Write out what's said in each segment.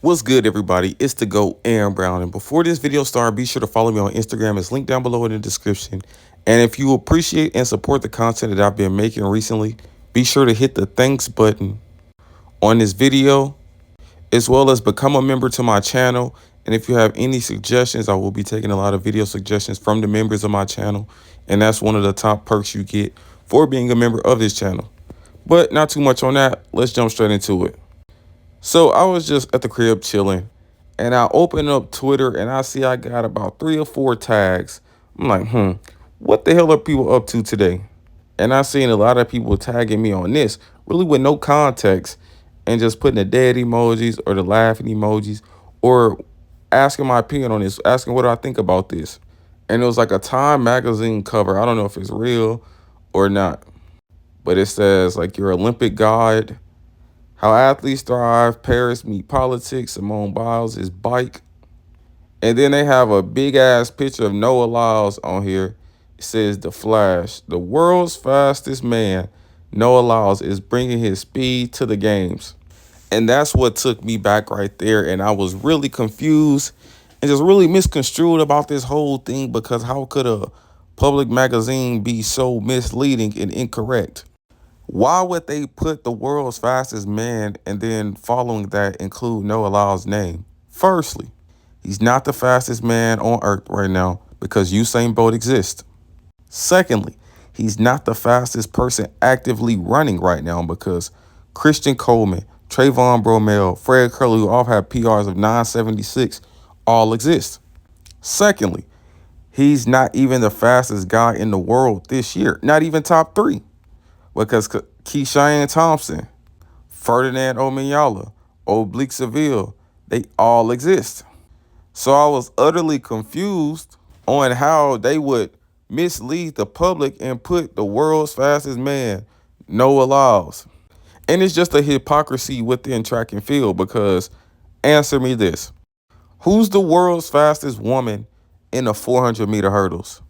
What's good, everybody? It's the GOAT, Aaron Brown. And before this video starts, be sure to follow me on Instagram. It's linked down below in the description. And if you appreciate and support the content that I've been making recently, be sure to hit the thanks button on this video, as well as become a member to my channel. And if you have any suggestions, I will be taking a lot of video suggestions from the members of my channel. And that's one of the top perks you get for being a member of this channel. But not too much on that. Let's jump straight into it. So I was just at the crib chilling, and I open up Twitter and I see I got about 3 or 4 tags. I'm like, what the hell are people up to today? And I seen a lot of people tagging me on this, really with no context, and just putting the dead emojis or the laughing emojis, or asking my opinion on this, asking what do I think about this. And it was like a Time magazine cover. I don't know if it's real or not, but it says like your Olympic guide, how athletes thrive, Paris meet politics, Simone Biles, his bike. And then they have a big ass picture of Noah Lyles on here. It says The Flash, the world's fastest man, Noah Lyles, is bringing his speed to the games. And that's what took me back right there. And I was really confused and just really misconstrued about this whole thing, because how could a public magazine be so misleading and incorrect? Why would they put the world's fastest man and then following that include Noah Lyles' name? Firstly, he's not the fastest man on earth right now because Usain Bolt exists. Secondly, he's not the fastest person actively running right now because Christian Coleman, Trayvon Bromell, Fred Curley, who all have PRs of 976, all exist. Secondly, he's not even the fastest guy in the world this year, not even top 3. Because Keyshawn Thompson, Ferdinand Omiyala, Oblique Seville, they all exist. So I was utterly confused on how they would mislead the public and put the world's fastest man, Noah Lyles. And it's just a hypocrisy within track and field, because answer me this. Who's the world's fastest woman in the 400-meter hurdles?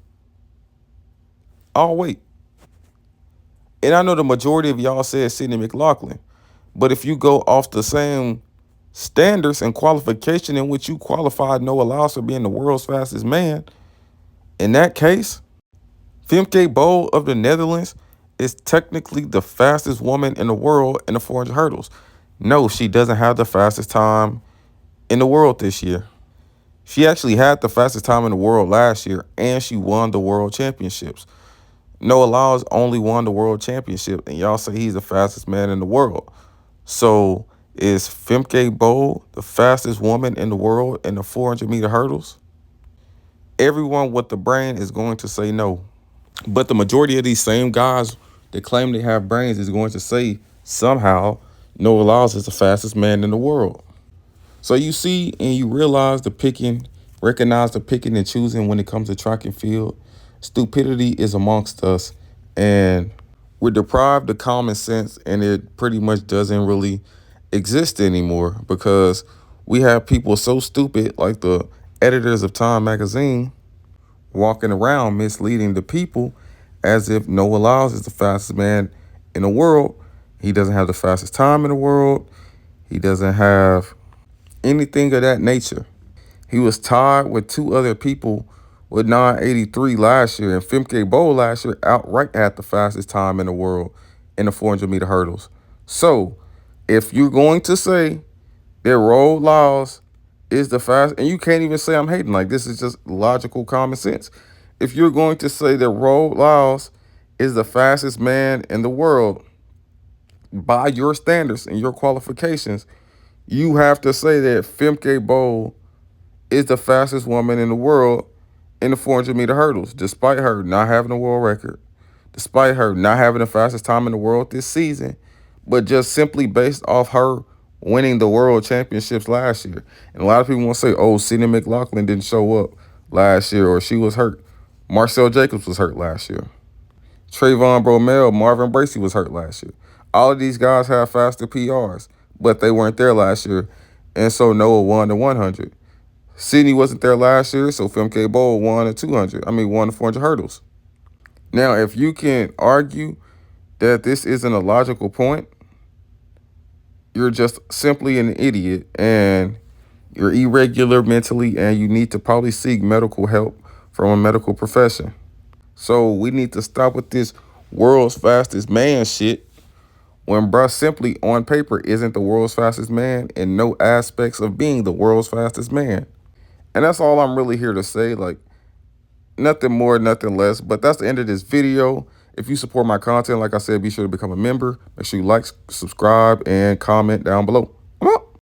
Oh, wait. And I know the majority of y'all said Sydney McLaughlin. But if you go off the same standards and qualification in which you qualified Noah Lyles for being the world's fastest man, in that case, Femke Bol of the Netherlands is technically the fastest woman in the world in the 400 hurdles. No, she doesn't have the fastest time in the world this year. She actually had the fastest time in the world last year, and she won the world championships. Noah Lyles only won the world championship, and y'all say he's the fastest man in the world. So is Femke Bol the fastest woman in the world in the 400-meter hurdles? Everyone with the brain is going to say no. But the majority of these same guys that claim they have brains is going to say somehow Noah Lyles is the fastest man in the world. So you see and you realize the picking, recognize the picking and choosing when it comes to track and field. Stupidity is amongst us, and we're deprived of common sense, and it pretty much doesn't really exist anymore because we have people so stupid like the editors of Time magazine walking around misleading the people as if Noah Lyles is the fastest man in the world. He doesn't have the fastest time in the world. He doesn't have anything of that nature. He was tied with 2 other people with 983 last year, and Femke Bol last year outright had the fastest time in the world in the 400-meter hurdles. So if you're going to say that Lyles is the fast, and you can't even say I'm hating, like this is just logical common sense. If you're going to say that Lyles is the fastest man in the world by your standards and your qualifications, you have to say that Femke Bol is the fastest woman in the world in the 400-meter hurdles, despite her not having a world record, despite her not having the fastest time in the world this season, but just simply based off her winning the world championships last year. And a lot of people want to say, oh, Sydney McLaughlin didn't show up last year, or she was hurt. Marcel Jacobs was hurt last year. Trayvon Bromell, Marvin Bracey was hurt last year. All of these guys have faster PRs, but they weren't there last year, and so Noah won the 100. Sydney wasn't there last year, so Femke Bol won the 200. Won the 400 hurdles. Now, if you can argue that this isn't a logical point, you're just simply an idiot and you're irregular mentally and you need to probably seek medical help from a medical profession. So we need to stop with this world's fastest man shit when bruh simply on paper isn't the world's fastest man in no aspects of being the world's fastest man. And that's all I'm really here to say. Like, nothing more, nothing less. But that's the end of this video. If you support my content, like I said, be sure to become a member. Make sure you like, subscribe, and comment down below. I'm out.